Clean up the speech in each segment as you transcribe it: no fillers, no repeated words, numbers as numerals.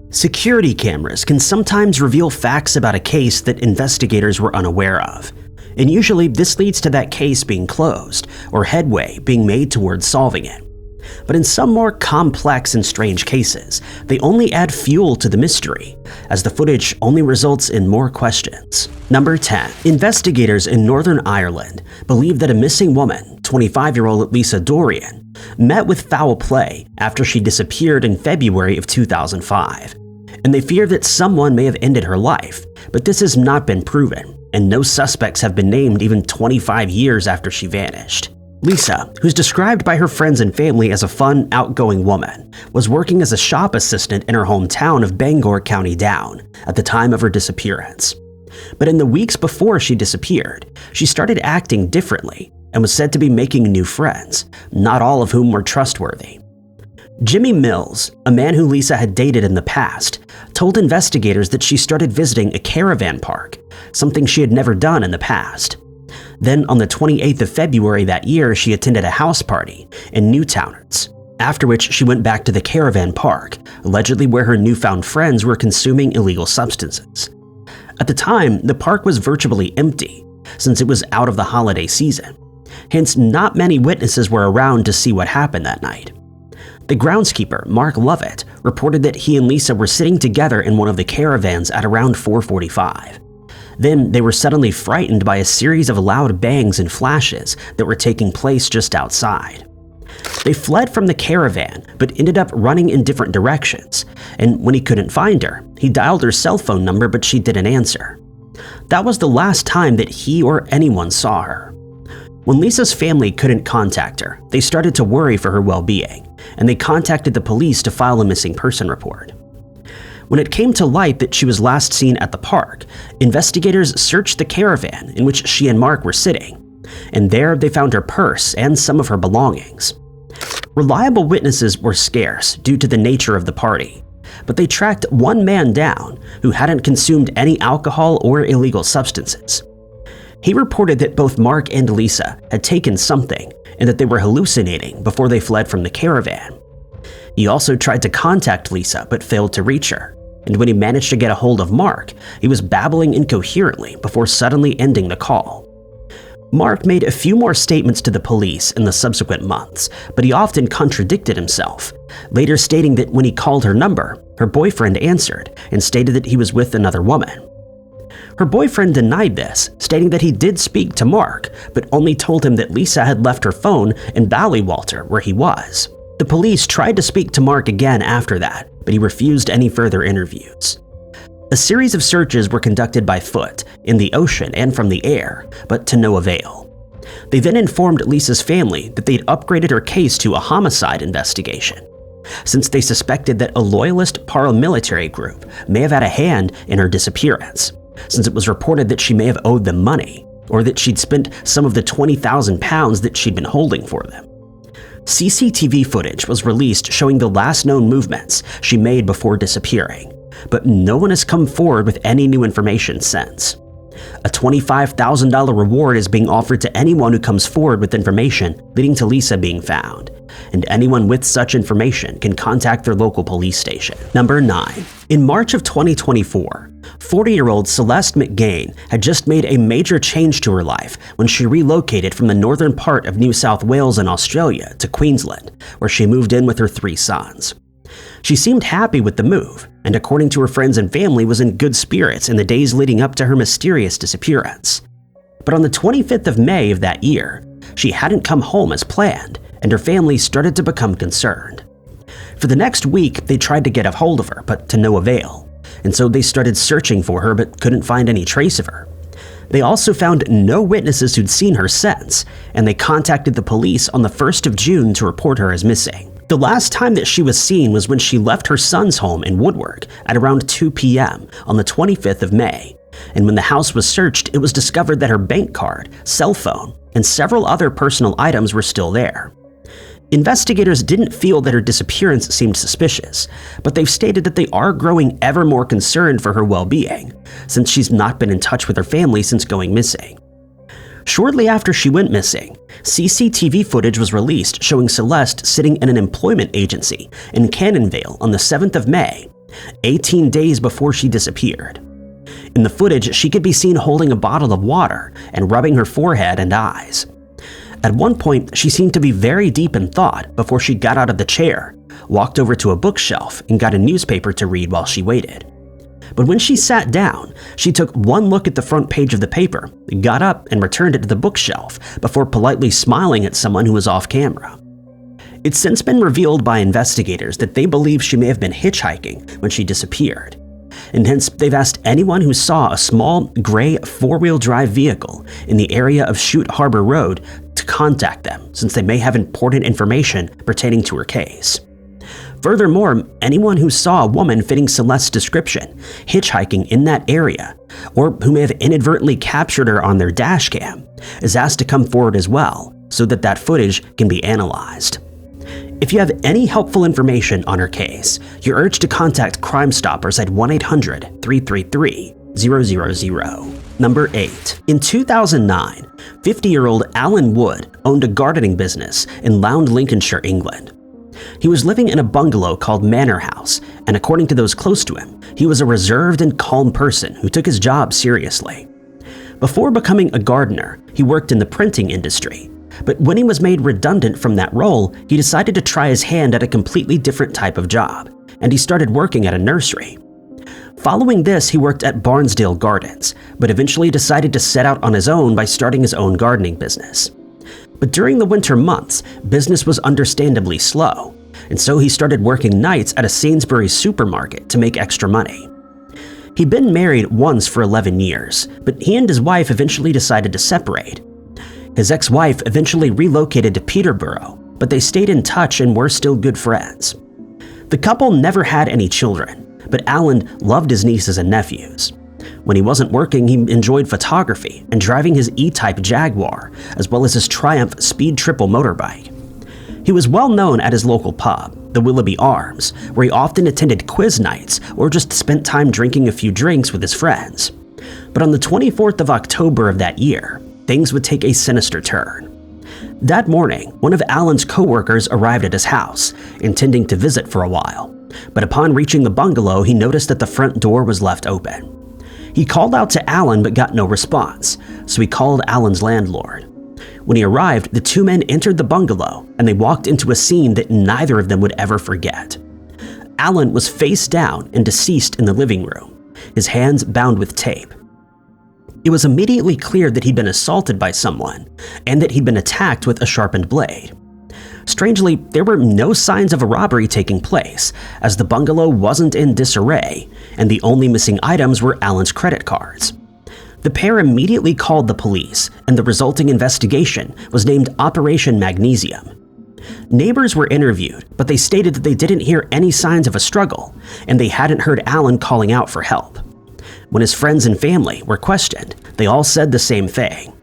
Security cameras can sometimes reveal facts about a case that investigators were unaware of, and usually this leads to that case being closed or headway being made towards solving it. But in some more complex and strange cases, they only add fuel to the mystery, as the footage only results in more questions. Number 10. Investigators in Northern Ireland believe that a missing woman, 25-year-old Lisa Dorrian, met with foul play after she disappeared in February of 2005. And they fear that someone may have ended her life, but this has not been proven, and no suspects have been named even 25 years after she vanished. Lisa, who's described by her friends and family as a fun, outgoing woman, was working as a shop assistant in her hometown of Bangor, County Down, at the time of her disappearance. But in the weeks before she disappeared, she started acting differently and was said to be making new friends, not all of whom were trustworthy. Jimmy Mills, a man who Lisa had dated in the past, told investigators that she started visiting a caravan park, something she had never done in the past. Then on the 28th of February that year, she attended a house party in Newtownards, after which she went back to the caravan park, allegedly where her newfound friends were consuming illegal substances. At the time, the park was virtually empty, since it was out of the holiday season. Hence, not many witnesses were around to see what happened that night. The groundskeeper, Mark Lovett, reported that he and Lisa were sitting together in one of the caravans at around 4:45. Then they were suddenly frightened by a series of loud bangs and flashes that were taking place just outside. They fled from the caravan, but ended up running in different directions, and when he couldn't find her, he dialed her cell phone number but she didn't answer. That was the last time that he or anyone saw her. When Lisa's family couldn't contact her, they started to worry for her well-being, and they contacted the police to file a missing person report. When it came to light that she was last seen at the park, investigators searched the caravan in which she and Mark were sitting, and there they found her purse and some of her belongings. Reliable witnesses were scarce due to the nature of the party, but they tracked one man down who hadn't consumed any alcohol or illegal substances. He reported that both Mark and Lisa had taken something and that they were hallucinating before they fled from the caravan. He also tried to contact Lisa but failed to reach her, and when he managed to get a hold of Mark, he was babbling incoherently before suddenly ending the call. Mark made a few more statements to the police in the subsequent months, but he often contradicted himself, later stating that when he called her number, her boyfriend answered and stated that he was with another woman. Her boyfriend denied this, stating that he did speak to Mark, but only told him that Lisa had left her phone in Ballywalter, where he was. The police tried to speak to Mark again after that, but he refused any further interviews. A series of searches were conducted by foot, in the ocean and from the air, but to no avail. They then informed Lisa's family that they'd upgraded her case to a homicide investigation, since they suspected that a loyalist paramilitary group may have had a hand in her disappearance, since it was reported that she may have owed them money, or that she'd spent some of the £20,000 that she'd been holding for them. CCTV footage was released showing the last known movements she made before disappearing, but no one has come forward with any new information since. A $25,000 reward is being offered to anyone who comes forward with information leading to Lisa being found, and anyone with such information can contact their local police station. Number 9. In March of 2024, 40-year-old Celeste McGain had just made a major change to her life when she relocated from the northern part of New South Wales in Australia to Queensland, where she moved in with her 3 sons. She seemed happy with the move, and according to her friends and family was in good spirits in the days leading up to her mysterious disappearance. But on the 25th of May of that year, she hadn't come home as planned, and her family started to become concerned. For the next week, they tried to get a hold of her, but to no avail, and so they started searching for her but couldn't find any trace of her. They also found no witnesses who'd seen her since, and they contacted the police on the 1st of June to report her as missing. The last time that she was seen was when she left her son's home in Woodwork at around 2 p.m. on the 25th of May, and when the house was searched, it was discovered that her bank card, cell phone, and several other personal items were still there. Investigators didn't feel that her disappearance seemed suspicious, but they've stated that they are growing ever more concerned for her well-being, since she's not been in touch with her family since going missing. Shortly after she went missing, CCTV footage was released showing Celeste sitting in an employment agency in Cannonvale on the 7th of May, 18 days before she disappeared. In the footage, she could be seen holding a bottle of water and rubbing her forehead and eyes. At one point, she seemed to be very deep in thought before she got out of the chair, walked over to a bookshelf, and got a newspaper to read while she waited. But when she sat down, she took one look at the front page of the paper, got up, and returned it to the bookshelf before politely smiling at someone who was off camera. It's since been revealed by investigators that they believe she may have been hitchhiking when she disappeared, and hence they've asked anyone who saw a small gray four-wheel drive vehicle in the area of Chute Harbor Road to contact them, since they may have important information pertaining to her case. Furthermore, anyone who saw a woman fitting Celeste's description hitchhiking in that area, or who may have inadvertently captured her on their dash cam, is asked to come forward as well, so that that footage can be analyzed. If you have any helpful information on her case, you're urged to contact Crime Stoppers at 1-800-333-000. Number 8. In 2009, 50-year-old Alan Wood owned a gardening business in Lound, Lincolnshire, England. He was living in a bungalow called Manor House, and according to those close to him, he was a reserved and calm person who took his job seriously. Before becoming a gardener, he worked in the printing industry, but when he was made redundant from that role, he decided to try his hand at a completely different type of job, and he started working at a nursery. Following this, he worked at Barnsdale Gardens, but eventually decided to set out on his own by starting his own gardening business. But during the winter months, business was understandably slow, and so he started working nights at a Sainsbury's supermarket to make extra money. He'd been married once for 11 years, but he and his wife eventually decided to separate. His ex-wife eventually relocated to Peterborough, but they stayed in touch and were still good friends. The couple never had any children, but Alan loved his nieces and nephews. When he wasn't working, he enjoyed photography and driving his E-Type Jaguar, as well as his Triumph Speed Triple motorbike. He was well known at his local pub, the Willoughby Arms, where he often attended quiz nights or just spent time drinking a few drinks with his friends. But on the 24th of October of that year, things would take a sinister turn. That morning, one of Alan's co-workers arrived at his house, intending to visit for a while. But upon reaching the bungalow, he noticed that the front door was left open. He called out to Alan but got no response, so he called Alan's landlord. When he arrived, the two men entered the bungalow and they walked into a scene that neither of them would ever forget. Alan was face down and deceased in the living room, his hands bound with tape. It was immediately clear that he'd been assaulted by someone and that he'd been attacked with a sharpened blade. Strangely, there were no signs of a robbery taking place, as the bungalow wasn't in disarray, and the only missing items were Alan's credit cards. The pair immediately called the police, and the resulting investigation was named Operation Magnesium. Neighbors were interviewed, but they stated that they didn't hear any signs of a struggle, and they hadn't heard Alan calling out for help. When his friends and family were questioned, they all said the same thing,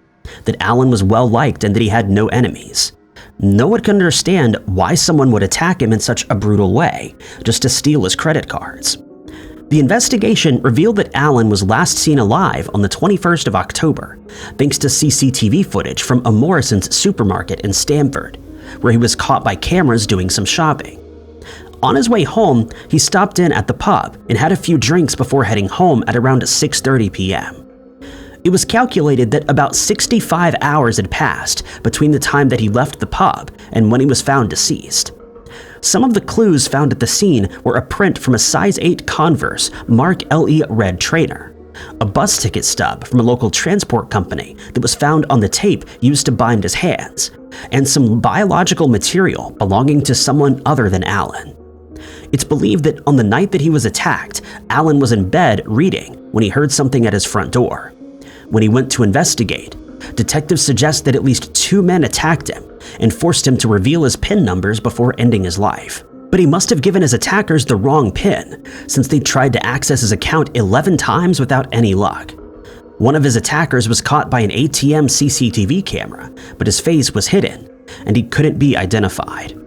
that Alan was well liked and that he had no enemies. No one could understand why someone would attack him in such a brutal way, just to steal his credit cards. The investigation revealed that Alan was last seen alive on the 21st of October, thanks to CCTV footage from a Morrison's supermarket in Stamford, where he was caught by cameras doing some shopping. On his way home, he stopped in at the pub and had a few drinks before heading home at around 6:30 p.m. It was calculated that about 65 hours had passed between the time that he left the pub and when he was found deceased. Some of the clues found at the scene were a print from a size 8 Converse Mark LE red trainer, a bus ticket stub from a local transport company that was found on the tape used to bind his hands, and some biological material belonging to someone other than Alan. It's believed that on the night that he was attacked, Alan was in bed reading when he heard something at his front door. When he went to investigate, detectives suggest that at least 2 men attacked him and forced him to reveal his PIN numbers before ending his life. But he must have given his attackers the wrong PIN, since they tried to access his account 11 times without any luck. One of his attackers was caught by an ATM CCTV camera, but his face was hidden, and he couldn't be identified.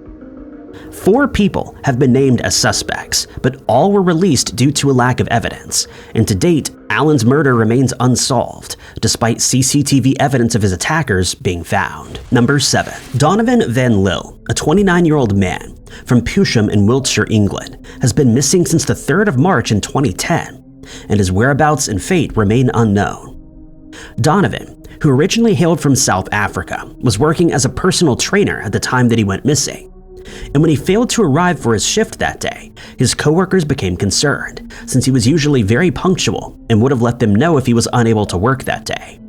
4 people have been named as suspects, but all were released due to a lack of evidence, and to date, Allen's murder remains unsolved, despite CCTV evidence of his attackers being found. Number 7. Donovan van Lill, a 29-year-old man from Pewsham in Wiltshire, England, has been missing since the 3rd of March in 2010, and his whereabouts and fate remain unknown. Donovan, who originally hailed from South Africa, was working as a personal trainer at the time that he went missing. And when he failed to arrive for his shift that day, his coworkers became concerned, since he was usually very punctual and would have let them know if he was unable to work that day.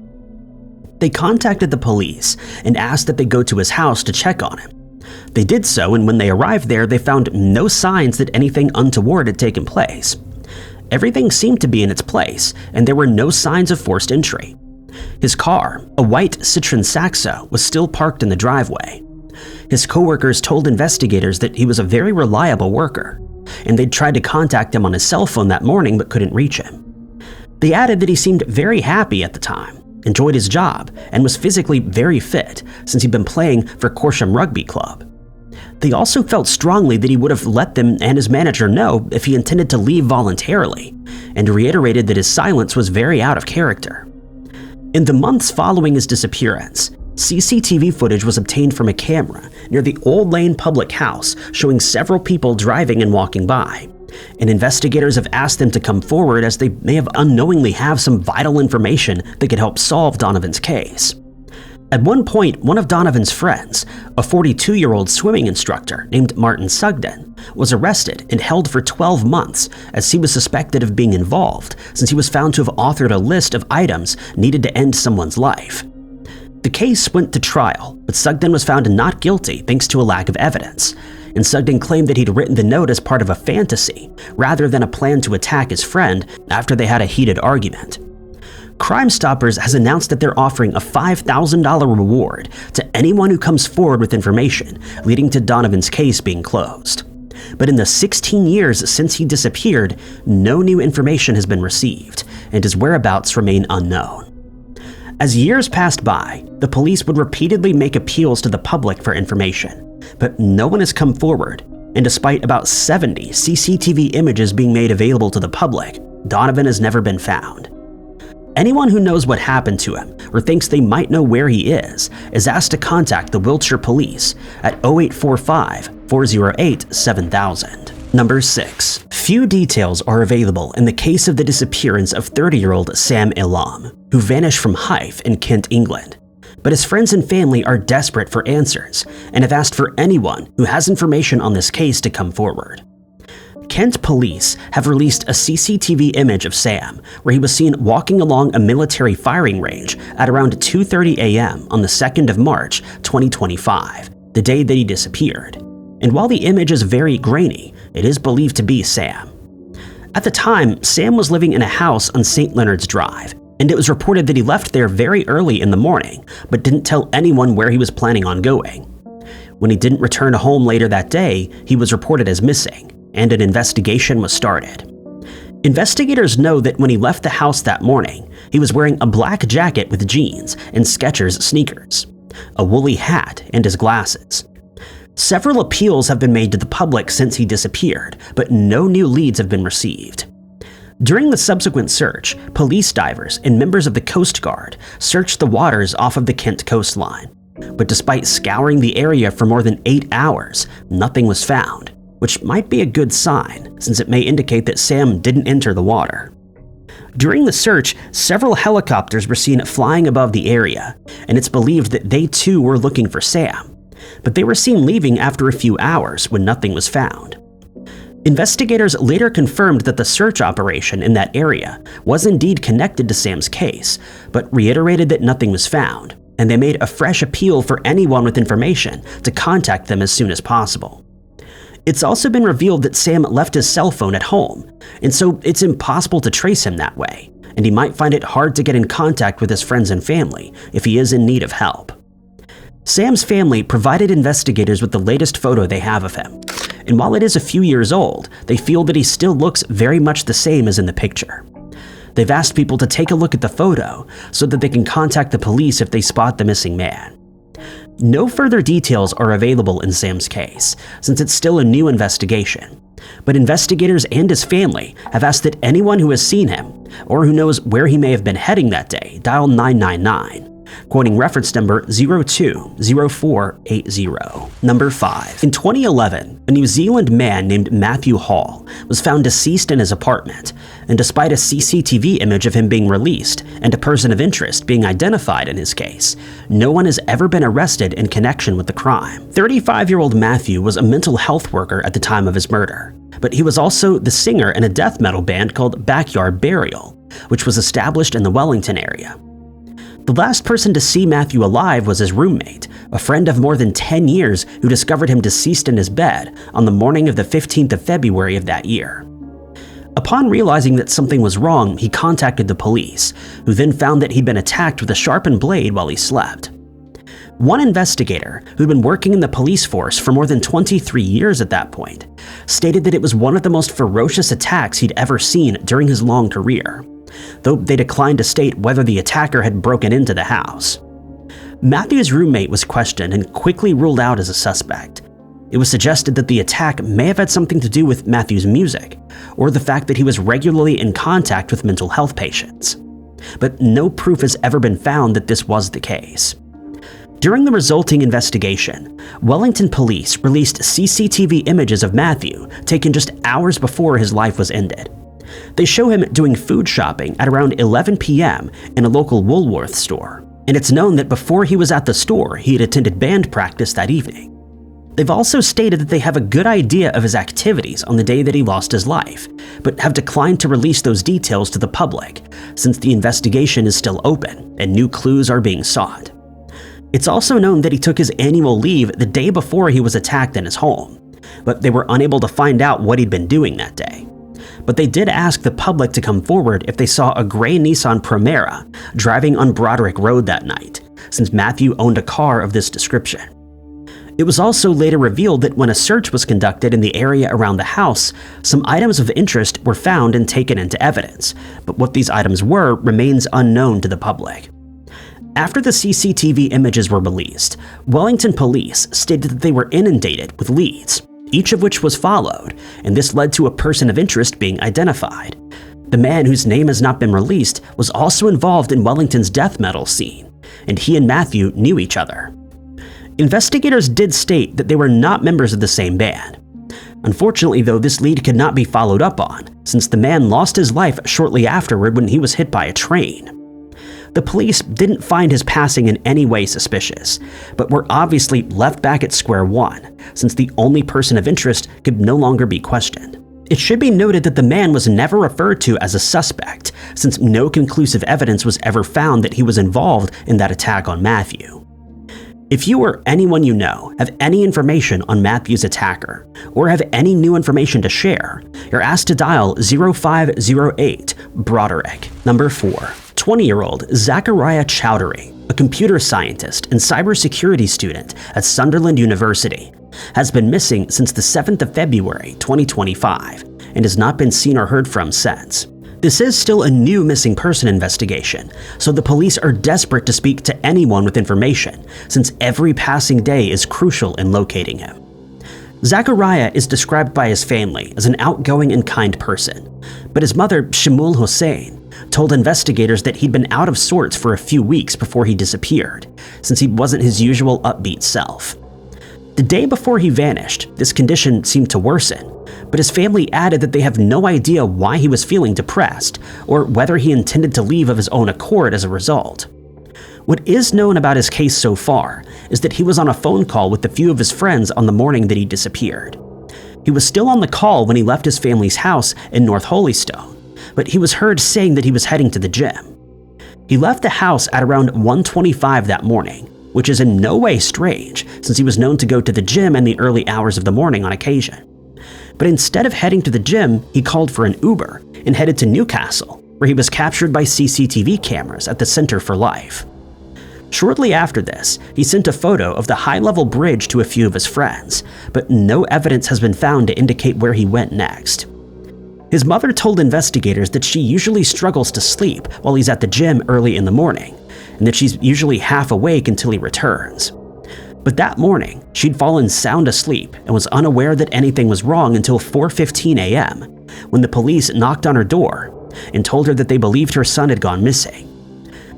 They contacted the police and asked that they go to his house to check on him. They did so, and when they arrived there, they found no signs that anything untoward had taken place. Everything seemed to be in its place, and there were no signs of forced entry. His car, a white Citroen Saxo, was still parked in the driveway. His coworkers told investigators that he was a very reliable worker, and they'd tried to contact him on his cell phone that morning but couldn't reach him. They added that he seemed very happy at the time, enjoyed his job, and was physically very fit since he'd been playing for Corsham Rugby Club. They also felt strongly that he would have let them and his manager know if he intended to leave voluntarily, and reiterated that his silence was very out of character. In the months following his disappearance, CCTV footage was obtained from a camera near the Old Lane public house showing several people driving and walking by, and investigators have asked them to come forward as they may have unknowingly have some vital information that could help solve Donovan's case. At one point, one of Donovan's friends, a 42-year-old swimming instructor named Martin Sugden, was arrested and held for 12 months as he was suspected of being involved since he was found to have authored a list of items needed to end someone's life. The case went to trial, but Sugden was found not guilty thanks to a lack of evidence, and Sugden claimed that he'd written the note as part of a fantasy rather than a plan to attack his friend after they had a heated argument. Crime Stoppers has announced that they're offering a $5,000 reward to anyone who comes forward with information leading to Donovan's case being closed. But in the 16 years since he disappeared, no new information has been received, and his whereabouts remain unknown. As years passed by, the police would repeatedly make appeals to the public for information, but no one has come forward, and despite about 70 CCTV images being made available to the public, Donovan has never been found. Anyone who knows what happened to him or thinks they might know where he is asked to contact the Wiltshire Police at 0845 408 7000. Number 6. Few details are available in the case of the disappearance of 30-year-old Sam Elam, who vanished from Hythe in Kent, England. But his friends and family are desperate for answers and have asked for anyone who has information on this case to come forward. Kent police have released a CCTV image of Sam, where he was seen walking along a military firing range at around 2:30 a.m. on the 2nd of March, 2025, the day that he disappeared. And while the image is very grainy, it is believed to be Sam. At the time, Sam was living in a house on St. Leonard's Drive, and it was reported that he left there very early in the morning, but didn't tell anyone where he was planning on going. When he didn't return home later that day, he was reported as missing, and an investigation was started. Investigators know that when he left the house that morning, he was wearing a black jacket with jeans and Skechers sneakers, a woolly hat, and his glasses. Several appeals have been made to the public since he disappeared, but no new leads have been received. During the subsequent search, police divers and members of the Coast Guard searched the waters off of the Kent coastline. But despite scouring the area for more than 8 hours, nothing was found, which might be a good sign since it may indicate that Sam didn't enter the water. During the search, several helicopters were seen flying above the area, and it's believed that they too were looking for Sam, but they were seen leaving after a few hours when nothing was found. Investigators later confirmed that the search operation in that area was indeed connected to Sam's case, but reiterated that nothing was found, and they made a fresh appeal for anyone with information to contact them as soon as possible. It's also been revealed that Sam left his cell phone at home, and so it's impossible to trace him that way, and he might find it hard to get in contact with his friends and family if he is in need of help. Sam's family provided investigators with the latest photo they have of him, and while it is a few years old, they feel that he still looks very much the same as in the picture. They've asked people to take a look at the photo so that they can contact the police if they spot the missing man. No further details are available in Sam's case, since it's still a new investigation. But investigators and his family have asked that anyone who has seen him, or who knows where he may have been heading that day, dial 999, quoting reference number 020480. Number 5. In 2011, a New Zealand man named Matthew Hall was found deceased in his apartment, and despite a CCTV image of him being released and a person of interest being identified in his case, no one has ever been arrested in connection with the crime. 35-year-old Matthew was a mental health worker at the time of his murder, but he was also the singer in a death metal band called Backyard Burial, which was established in the Wellington area. The last person to see Matthew alive was his roommate, a friend of more than 10 years who discovered him deceased in his bed on the morning of the 15th of February of that year. Upon realizing that something was wrong, he contacted the police, who then found that he'd been attacked with a sharpened blade while he slept. One investigator, who'd been working in the police force for more than 23 years at that point, stated that it was one of the most ferocious attacks he'd ever seen during his long career, though they declined to state whether the attacker had broken into the house. Matthew's roommate was questioned and quickly ruled out as a suspect. It was suggested that the attack may have had something to do with Matthew's music, or the fact that he was regularly in contact with mental health patients. But no proof has ever been found that this was the case. During the resulting investigation, Wellington police released CCTV images of Matthew taken just hours before his life was ended. They show him doing food shopping at around 11 p.m. in a local Woolworth store, and it's known that before he was at the store, he had attended band practice that evening. They've also stated that they have a good idea of his activities on the day that he lost his life, but have declined to release those details to the public since the investigation is still open and new clues are being sought. It's also known that he took his annual leave the day before he was attacked in his home, but they were unable to find out what he'd been doing that day. But they did ask the public to come forward if they saw a gray Nissan Primera driving on Broderick Road that night, since Matthew owned a car of this description. It was also later revealed that when a search was conducted in the area around the house, some items of interest were found and taken into evidence, but what these items were remains unknown to the public. After the CCTV images were released, Wellington police stated that they were inundated with leads, each of which was followed, and this led to a person of interest being identified. The man, whose name has not been released, was also involved in Wellington's death metal scene, and he and Matthew knew each other. Investigators did state that they were not members of the same band. Unfortunately, though, this lead could not be followed up on, since the man lost his life shortly afterward when he was hit by a train. The police didn't find his passing in any way suspicious, but were obviously left back at square one, since the only person of interest could no longer be questioned. It should be noted that the man was never referred to as a suspect, since no conclusive evidence was ever found that he was involved in that attack on Matthew. If you or anyone you know have any information on Matthew's attacker, or have any new information to share, you're asked to dial 0508 Broderick. Number 4. 20-year-old Zakariah Chowdhury, a computer scientist and cybersecurity student at Sunderland University, has been missing since the 7th of February 2025 and has not been seen or heard from since. This is still a new missing person investigation, so the police are desperate to speak to anyone with information, since every passing day is crucial in locating him. Zakariah is described by his family as an outgoing and kind person, but his mother, Shimul Hossein, told investigators that he'd been out of sorts for a few weeks before he disappeared, since he wasn't his usual upbeat self. The day before he vanished, this condition seemed to worsen, but his family added that they have no idea why he was feeling depressed, or whether he intended to leave of his own accord as a result. What is known about his case so far is that he was on a phone call with a few of his friends on the morning that he disappeared. He was still on the call when he left his family's house in North Holystone, but he was heard saying that he was heading to the gym. He left the house at around 1:25 that morning, which is in no way strange since he was known to go to the gym in the early hours of the morning on occasion. But instead of heading to the gym, he called for an Uber and headed to Newcastle, where he was captured by CCTV cameras at the Center for Life. Shortly after this, he sent a photo of the high-level bridge to a few of his friends, but no evidence has been found to indicate where he went next. His mother told investigators that she usually struggles to sleep while he's at the gym early in the morning, and that she's usually half awake until he returns. But that morning, she'd fallen sound asleep and was unaware that anything was wrong until 4:15 a.m. when the police knocked on her door and told her that they believed her son had gone missing.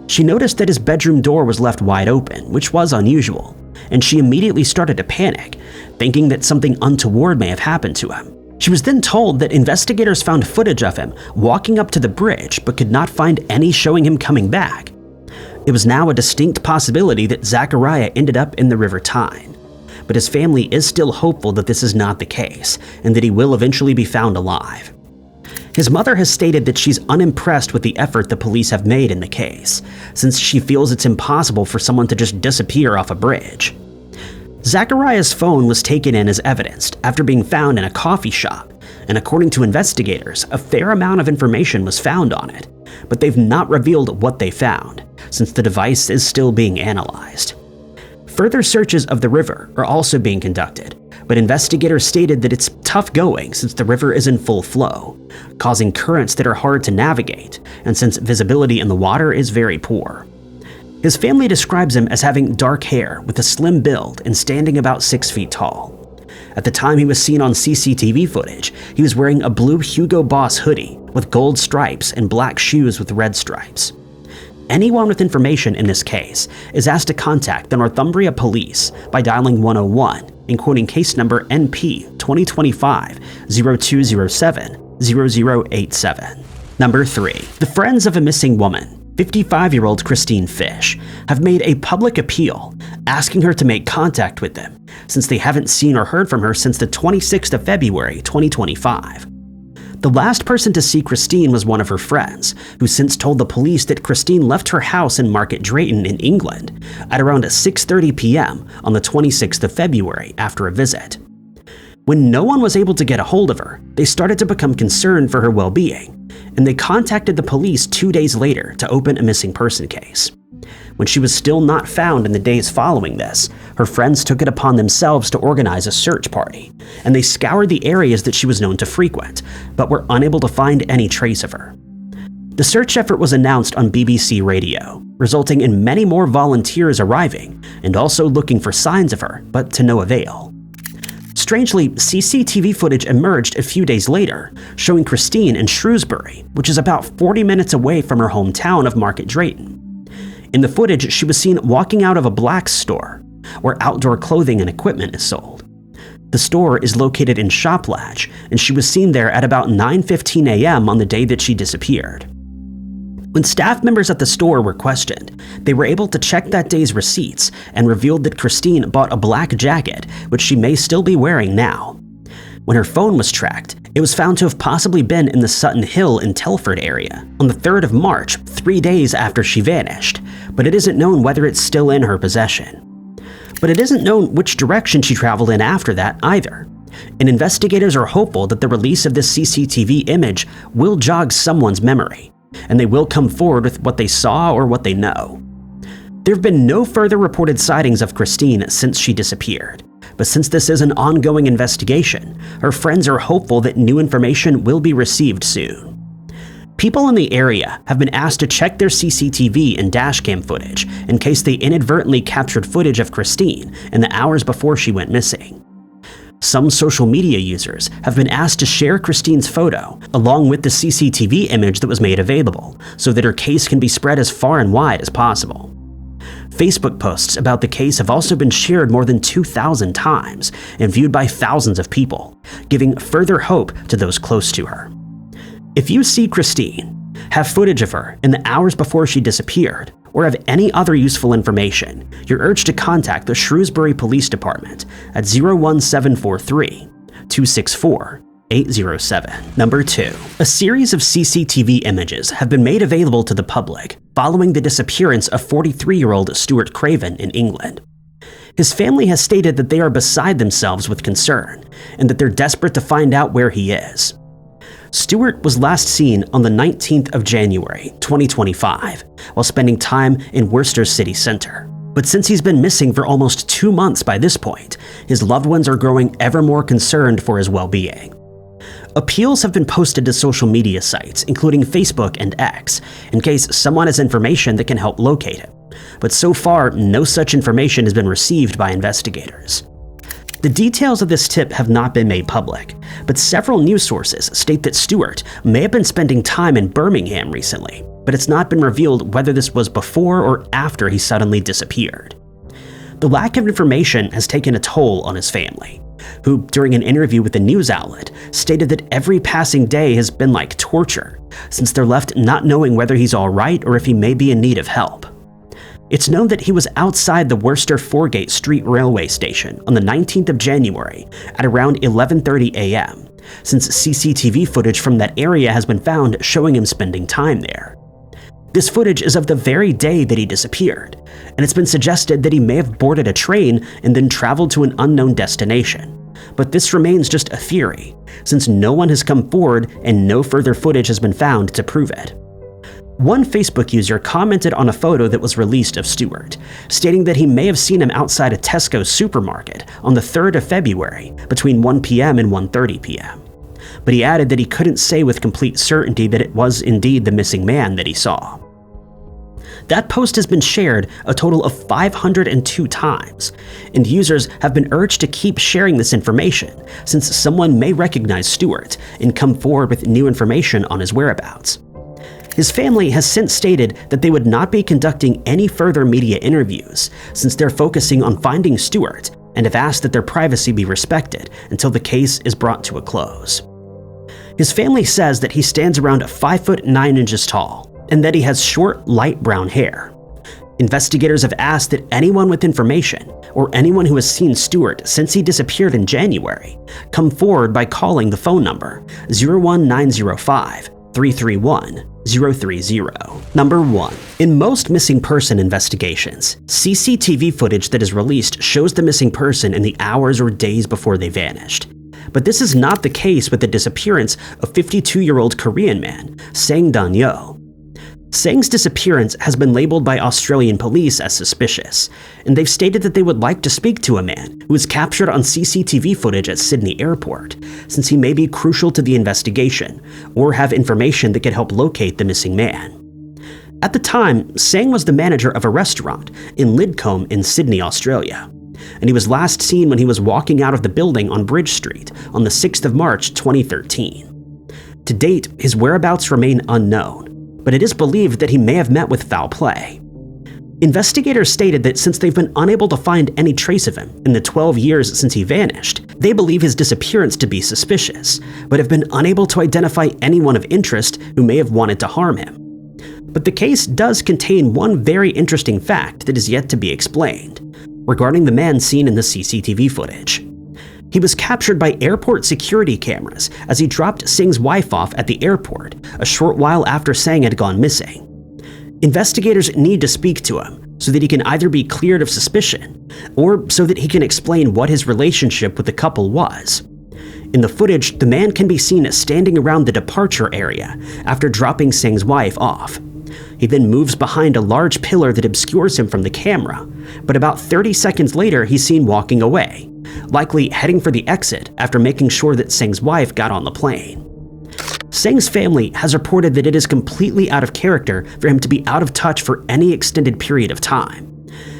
She noticed that his bedroom door was left wide open, which was unusual, and she immediately started to panic, thinking that something untoward may have happened to him. She was then told that investigators found footage of him walking up to the bridge but could not find any showing him coming back. It was now a distinct possibility that Zakariah ended up in the River Tyne, but his family is still hopeful that this is not the case and that he will eventually be found alive. His mother has stated that she's unimpressed with the effort the police have made in the case, since she feels it's impossible for someone to just disappear off a bridge. Zakariah's phone was taken in as evidence after being found in a coffee shop, and according to investigators, a fair amount of information was found on it, but they've not revealed what they found, since the device is still being analyzed. Further searches of the river are also being conducted, but investigators stated that it's tough going since the river is in full flow, causing currents that are hard to navigate, and since visibility in the water is very poor. His family describes him as having dark hair with a slim build and standing about 6 feet tall. At the time he was seen on CCTV footage, he was wearing a blue Hugo Boss hoodie with gold stripes and black shoes with red stripes. Anyone with information in this case is asked to contact the Northumbria Police by dialing 101 and quoting case number NP 2025-0207-0087. Number 3. The friends of a missing woman, 55-year-old Christine Fish, have made a public appeal asking her to make contact with them since they haven't seen or heard from her since the 26th of February 2025. The last person to see Christine was one of her friends, who since told the police that Christine left her house in Market Drayton in England at around 6:30 p.m. on the 26th of February after a visit. When no one was able to get a hold of her, they started to become concerned for her well-being, and they contacted the police 2 days later to open a missing person case. When she was still not found in the days following this, her friends took it upon themselves to organize a search party, and they scoured the areas that she was known to frequent, but were unable to find any trace of her. The search effort was announced on BBC Radio, resulting in many more volunteers arriving and also looking for signs of her, but to no avail. Strangely, CCTV footage emerged a few days later, showing Christine in Shrewsbury, which is about 40 minutes away from her hometown of Market Drayton. In the footage, she was seen walking out of a Black's store, where outdoor clothing and equipment is sold. The store is located in Shoplatch, and she was seen there at about 9:15 a.m. on the day that she disappeared. When staff members at the store were questioned, they were able to check that day's receipts and revealed that Christine bought a black jacket, which she may still be wearing now. When her phone was tracked, it was found to have possibly been in the Sutton Hill in Telford area on the 3rd of March, 3 days after she vanished, but it isn't known whether it's still in her possession. But it isn't known which direction she traveled in after that either, and investigators are hopeful that the release of this CCTV image will jog someone's memory, and they will come forward with what they saw or what they know. There have been no further reported sightings of Christine since she disappeared, but since this is an ongoing investigation, her friends are hopeful that new information will be received soon. People in the area have been asked to check their CCTV and dashcam footage in case they inadvertently captured footage of Christine in the hours before she went missing. Some social media users have been asked to share Christine's photo along with the CCTV image that was made available so that her case can be spread as far and wide as possible. Facebook posts about the case have also been shared more than 2,000 times and viewed by thousands of people, giving further hope to those close to her. If you see Christine, have footage of her in the hours before she disappeared, or have any other useful information, you're urged to contact the Shrewsbury Police Department at 01743 264 807. Number 2. A series of CCTV images have been made available to the public following the disappearance of 43-year-old Stuart Craven in England. His family has stated that they are beside themselves with concern and that they're desperate to find out where he is. Stuart was last seen on the 19th of January, 2025, while spending time in Worcester city centre. But since he's been missing for almost 2 months by this point, his loved ones are growing ever more concerned for his well-being. Appeals have been posted to social media sites, including Facebook and X, in case someone has information that can help locate him. But so far, no such information has been received by investigators. The details of this tip have not been made public, but several news sources state that Stuart may have been spending time in Birmingham recently, but it's not been revealed whether this was before or after he suddenly disappeared. The lack of information has taken a toll on his family, who, during an interview with a news outlet, stated that every passing day has been like torture, since they're left not knowing whether he's alright or if he may be in need of help. It's known that he was outside the Worcester Foregate Street railway station on the 19th of January at around 11:30 a.m., since CCTV footage from that area has been found showing him spending time there. This footage is of the very day that he disappeared, and it's been suggested that he may have boarded a train and then traveled to an unknown destination. But this remains just a theory, since no one has come forward and no further footage has been found to prove it. One Facebook user commented on a photo that was released of Stuart, stating that he may have seen him outside a Tesco supermarket on the 3rd of February between 1 p.m. and 1:30 p.m. But he added that he couldn't say with complete certainty that it was indeed the missing man that he saw. That post has been shared a total of 502 times, and users have been urged to keep sharing this information since someone may recognize Stuart and come forward with new information on his whereabouts. His family has since stated that they would not be conducting any further media interviews since they're focusing on finding Stuart and have asked that their privacy be respected until the case is brought to a close. His family says that he stands around 5'9" tall and that he has short, light brown hair. Investigators have asked that anyone with information or anyone who has seen Stuart since he disappeared in January come forward by calling the phone number 01905 331 030. Number 1. In most missing person investigations, CCTV footage that is released shows the missing person in the hours or days before they vanished. But this is not the case with the disappearance of 52-year-old Korean man, Sang Dan-yo. Sang's disappearance has been labeled by Australian police as suspicious, and they've stated that they would like to speak to a man who was captured on CCTV footage at Sydney Airport, since he may be crucial to the investigation or have information that could help locate the missing man. At the time, Sang was the manager of a restaurant in Lidcombe in Sydney, Australia, and he was last seen when he was walking out of the building on Bridge Street on the 6th of March 2013. To date, his whereabouts remain unknown, but it is believed that he may have met with foul play. Investigators stated that since they've been unable to find any trace of him in the 12 years since he vanished, they believe his disappearance to be suspicious, but have been unable to identify anyone of interest who may have wanted to harm him. But the case does contain one very interesting fact that is yet to be explained, regarding the man seen in the CCTV footage. He was captured by airport security cameras as he dropped Sang's wife off at the airport a short while after Sang had gone missing. Investigators need to speak to him so that he can either be cleared of suspicion or so that he can explain what his relationship with the couple was. In the footage, the man can be seen standing around the departure area after dropping Sang's wife off. He then moves behind a large pillar that obscures him from the camera, but about 30 seconds later he's seen walking away, likely heading for the exit after making sure that Sang's wife got on the plane. Sang's family has reported that it is completely out of character for him to be out of touch for any extended period of time.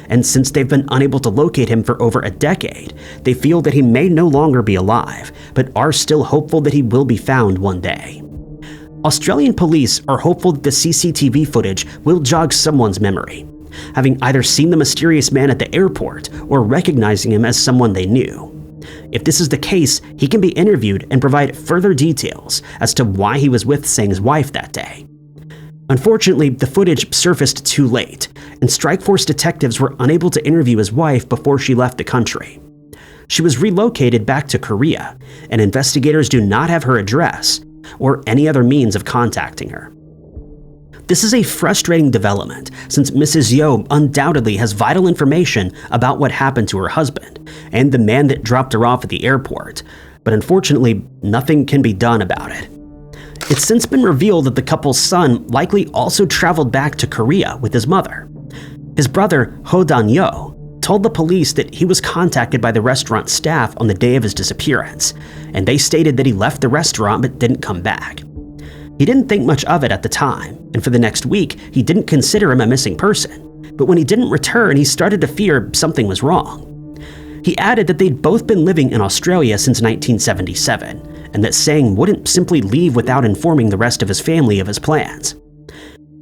And since they've been unable to locate him for over a decade, they feel that he may no longer be alive, but are still hopeful that he will be found one day. Australian police are hopeful that the CCTV footage will jog someone's memory, having either seen the mysterious man at the airport or recognizing him as someone they knew. If this is the case, he can be interviewed and provide further details as to why he was with Sang's wife that day. Unfortunately, the footage surfaced too late, and Strikeforce detectives were unable to interview his wife before she left the country. She was relocated back to Korea, and investigators do not have her address or any other means of contacting her. This is a frustrating development since Mrs. Yo undoubtedly has vital information about what happened to her husband and the man that dropped her off at the airport, but unfortunately, nothing can be done about it. It's since been revealed that the couple's son likely also traveled back to Korea with his mother. His brother, Ho Dan-yo, told the police that he was contacted by the restaurant staff on the day of his disappearance, and they stated that he left the restaurant but didn't come back. He didn't think much of it at the time, and for the next week, he didn't consider him a missing person. But when he didn't return, he started to fear something was wrong. He added that they'd both been living in Australia since 1977, and that Tsang wouldn't simply leave without informing the rest of his family of his plans.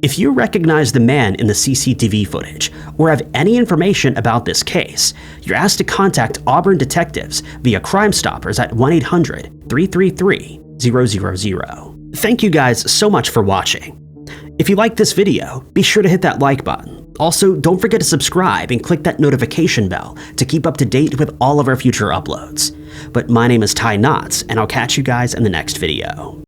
If you recognize the man in the CCTV footage or have any information about this case, you're asked to contact Auburn detectives via Crime Stoppers at 1-800-333-000. Thank you guys so much for watching. If you liked this video, be sure to hit that like button. Also, don't forget to subscribe and click that notification bell to keep up to date with all of our future uploads. But my name is Ty Knotts, and I'll catch you guys in the next video.